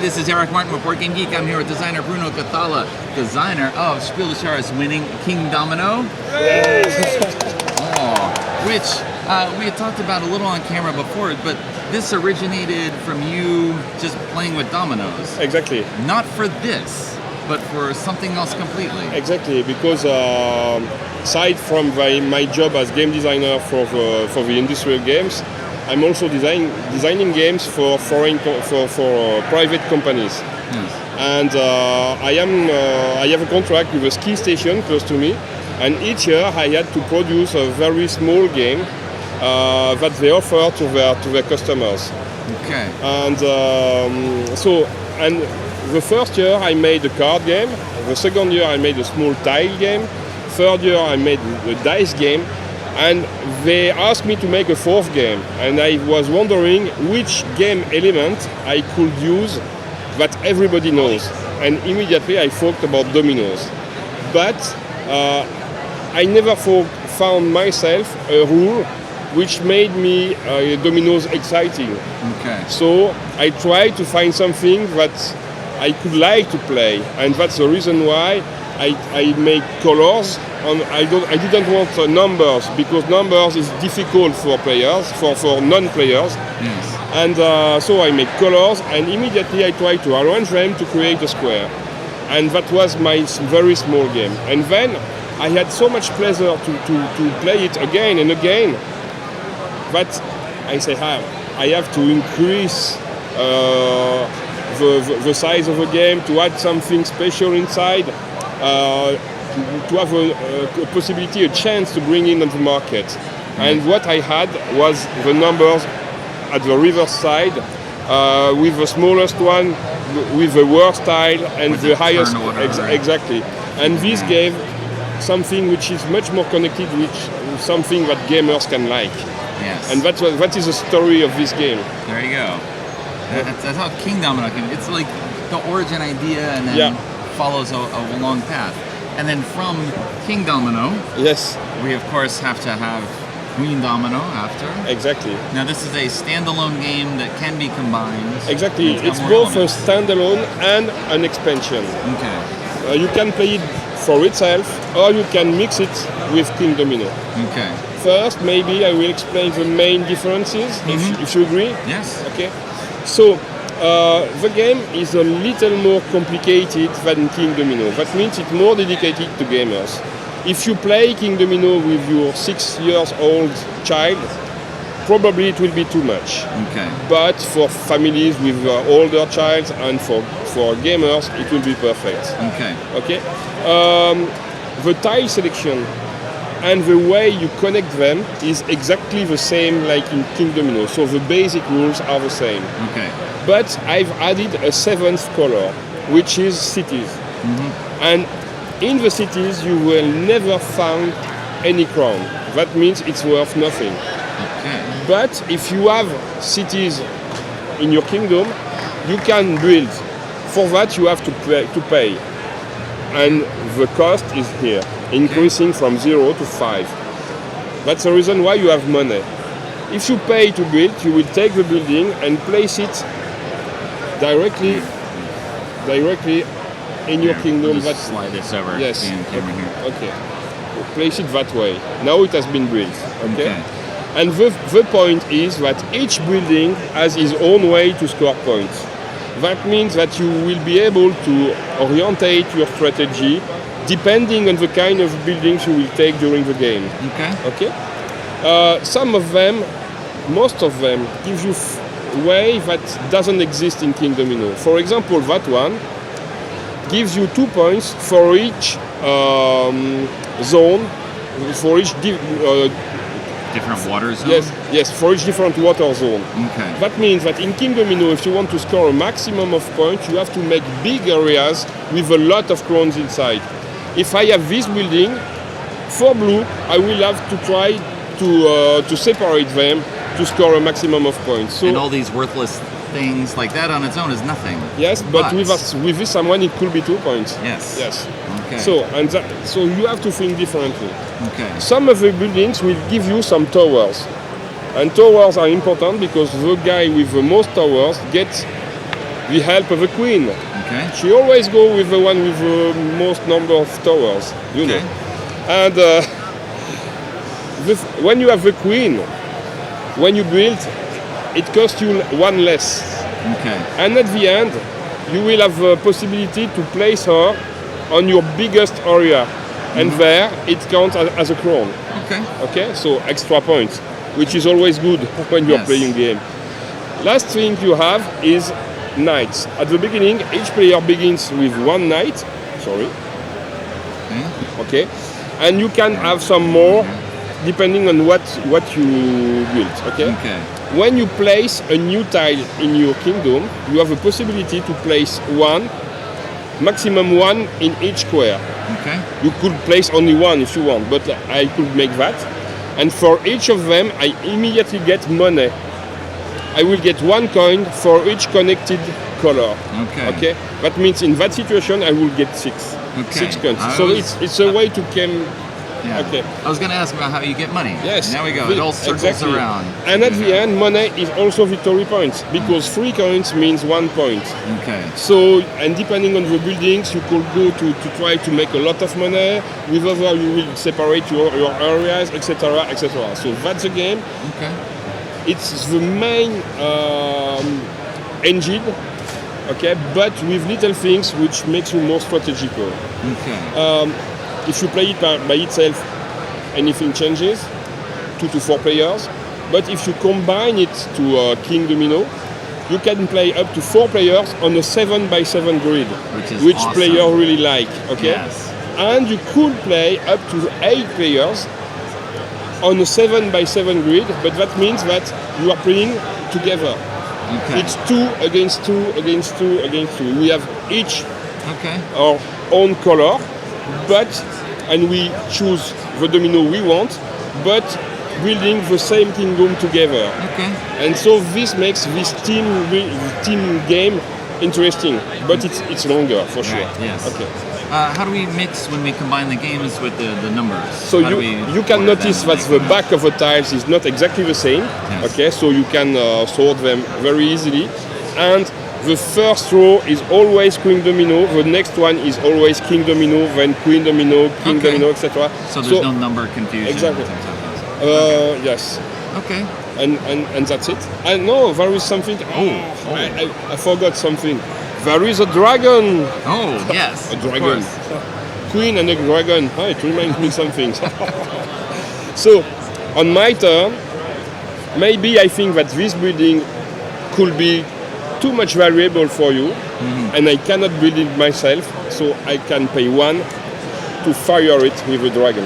this is Eric Martin with Board Game Geek. I'm here with designer Bruno Cathala, designer of Spiel des Jahres winning Queendomino. Which we had talked about a little on camera before, but this originated from you just playing with dominoes. Exactly. Not for this, but for something else completely. Exactly, because aside from my job as game designer for the industrial games, I'm also designing games for private companies. Yes. And I have a contract with a ski station close to me, and each year I had to produce a very small game that they offer to their customers. Okay. And the first year I made a card game. The second year I made a small tile game. Third year I made a dice game. And they asked me to make a fourth game. And I was wondering which game element I could use that everybody knows. And immediately I thought about dominoes. But I never found myself a rule which made me dominoes exciting. Okay. So I tried to find something that I could like to play, and that's the reason why I make colors. I didn't want numbers, because numbers is difficult for players, for non-players. Yes. And so I make colors, and immediately I try to arrange them to create a square. And that was my very small game. And then I had so much pleasure to play it again and again that I say, I have to increase the size of the game, to add something special inside, to have a possibility, a chance to bring in on the market. And what I had was the numbers at the reverse side, with the smallest one, with the worst tile, and the highest. Exactly. And this gave something which is much more connected with something that gamers can like. Yes. And that is the story of this game. There you go. That's how Queendomino came. It's like the origin idea, and then follows a long path. And then from Queendomino, yes, we of course have to have Queendomino after. Exactly. Now this is a standalone game that can be combined. Exactly. It's both a standalone and an expansion. Okay. You can play it for itself, or you can mix it with Queendomino. Okay. First, maybe I will explain the main differences, if you agree. Yes. Okay. So, the game is a little more complicated than Queendomino. That means it's more dedicated to gamers. If you play Queendomino with your 6-year-old child, probably it will be too much. Okay. But for families with older child and for gamers, it will be perfect. Okay. Okay. The tile selection and the way you connect them is exactly the same like in Queendomino. So the basic rules are the same. Okay. But I've added a 7th color, which is cities. And in the cities, you will never find any crown. That means it's worth nothing. Okay. But if you have cities in your kingdom, you can build. For that, you have to pay. And the cost is here, increasing from 0 to 5. That's the reason why you have money. If you pay to build, you will take the building and place it directly in your kingdom. We'll just slide this over. Yes. Here. Okay. Place it that way. Now it has been built. Okay. Okay. And the point is that each building has its own way to score points. That means that you will be able to orientate your strategy depending on the kind of buildings you will take during the game. Okay. Okay. Some of them, most of them, give you a way that doesn't exist in Queendomino. For example, that one gives you 2 points for each zone, for each different water zone? Yes, for each different water zone. Okay. That means that in Queendomino, if you want to score a maximum of points, you have to make big areas with a lot of crowns inside. If I have this building, for blue, I will have to try to separate them to score a maximum of points. So, and all these worthless things like that on its own is nothing. Yes, but with this someone, it could be 2 points. Yes. Yes. Okay. So you have to think differently. Okay. Some of the buildings will give you some towers. And towers are important because the guy with the most towers gets the help of a queen. Okay. She always go with the one with the most number of towers, you know. And when you have the queen, when you build, it costs you one less. Okay. And at the end, you will have the possibility to place her on your biggest area. And there, it counts as a crown. Okay. Okay, so extra points, which is always good when you're playing game. Last thing you have is knights. At the beginning, each player begins with one knight. Sorry. Okay. And you can have some more depending on what you build. Okay. When you place a new tile in your kingdom, you have a possibility to place one, maximum one in each square. Okay. You could place only one if you want, but I could make that. And for each of them, I immediately get money. I will get 1 coin for each connected color. Okay. That means in that situation, I will get 6. 6 coins. So it's a way to come. Yeah. Okay. I was going to ask about how you get money. Yes. Now we go. It all circles around. And at the end, money is also victory points because 3 coins means 1 point. Okay. So, and depending on the buildings, you could go to try to make a lot of money. With other, you will separate your areas, etc., etc. So that's the game. Okay. It's the main engine. Okay, but with little things which makes you more strategical. Okay. If you play it by itself, anything changes, 2 to 4 players. But if you combine it to Queendomino, you can play up to 4 players on a 7x7 grid, which awesome. player really like. Okay, yes. And you could play up to 8 players on a 7x7 grid, but that means that you are playing together. Okay. It's 2 against 2 against 2 against 2. We have each our own color. And we choose the domino we want, but building the same kingdom together. Okay. And so this makes this team game interesting, but it's longer for sure. Right, yes. Okay. How do we mix when we combine the games with the numbers? So you can notice that the back of the tiles is not exactly the same. Yes. Okay, so you can sort them very easily, and the first row is always Queendomino, the next one is always Kingdomino, then Queendomino, Kingdomino, etc. So there's no number confusion. Exactly. Yes. Okay. And that's it. And no, there is something. I forgot something. There is a dragon. Oh, yes. A dragon. Queen and a dragon. It reminds me something. So, on my turn, maybe I think that this building could be too much variable for you, and I cannot build it myself, so I can pay 1 to fire it with a dragon.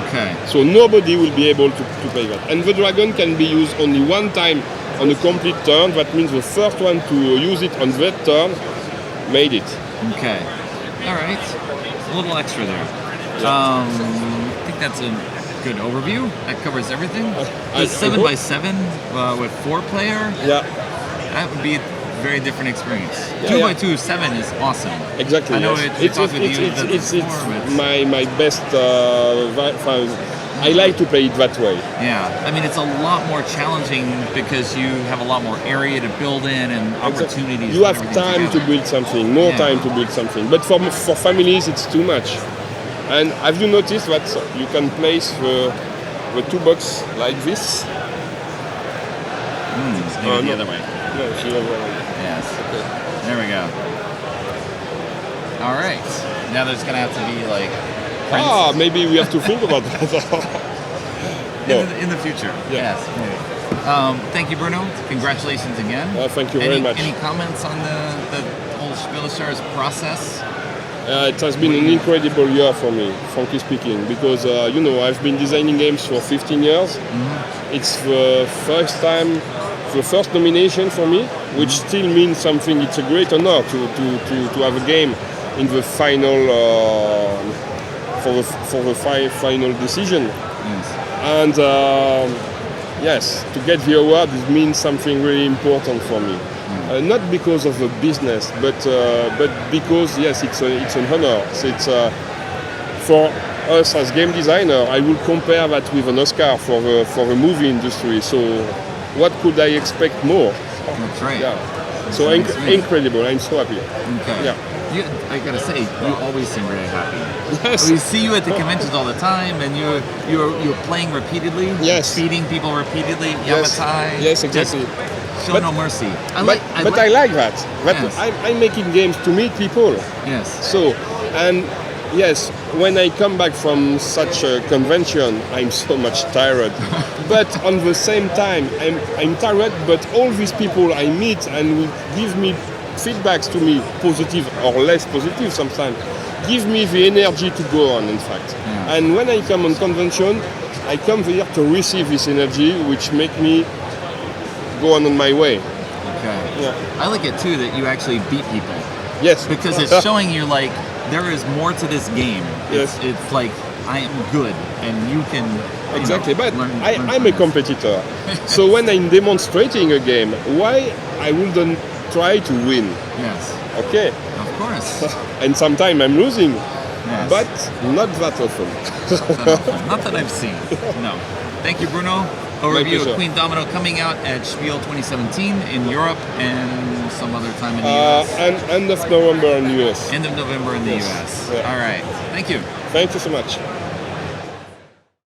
Okay. So nobody will be able to play that. And the dragon can be used only 1 time on a complete turn. That means the first one to use it on that turn made it. Okay. All right. A little extra there. I think that's a good overview. That covers everything. The 7x7 with 4 player. Yeah. That would be very different experience. Yeah, 2x2 7 is awesome. Exactly. I know yes. It's before, my best. I like to play it that way. Yeah, I mean it's a lot more challenging because you have a lot more area to build in and opportunities. You have time to build something, more time to build something. But for families, it's too much. And have you noticed that you can place the 2 boxes like this? Maybe the other way. No, it's the other way. Yes. Okay. There we go. All right. Now there's gonna have to be like. Maybe we have to think about that. In the future. Yeah. Yes. Maybe. Thank you, Bruno. Congratulations again. Thank you very much. Any comments on the whole Spielestars process? It has been an incredible year for me, frankly speaking, because I've been designing games for 15 years. It's the first nomination for me, which still means something. It's a great honor to have a game in the final for the final decision. Yes. And yes, to get the award, it means something really important for me. Not because of the business, but because yes, it's an honor. So it's for us as game designer. I will compare that with an Oscar for the movie industry. So what could I expect more? That's right. Yeah. So incredible. I'm so happy. Okay. Yeah. I gotta say, you always seem very happy. Yes. We see you at the conventions all the time, and you're playing repeatedly. Yes. Feeding people repeatedly. Yes. Yamatai. Yes, exactly. Just show But- no mercy. I like that. Yes. I'm making games to meet people. Yes. So, and yes, when I come back from such a convention, I'm so much tired. But on the same time, I'm tired, but all these people I meet and will give me feedbacks to me, positive or less positive sometimes, give me the energy to go on, in fact. Yeah. And when I come on convention, I come here to receive this energy, which make me go on my way. Okay. Yeah. I like it too that you actually beat people, Yes. because it's showing you like there is more to this game. Yes. It's like I am good, and you can Exactly, but learn I'm from a this. competitor. So when I'm demonstrating a game, why I wouldn't try to win? Yes, Okay, of course. and sometimes I'm losing, Yes. but not that often. Not that I've seen. No. Thank you, Bruno. Overview of pleasure. Queendomino coming out at Spiel 2017 in Europe and some other time in the US. And end of November in US. End of November in the US. Yeah. All right. Thank you. Thank you so much.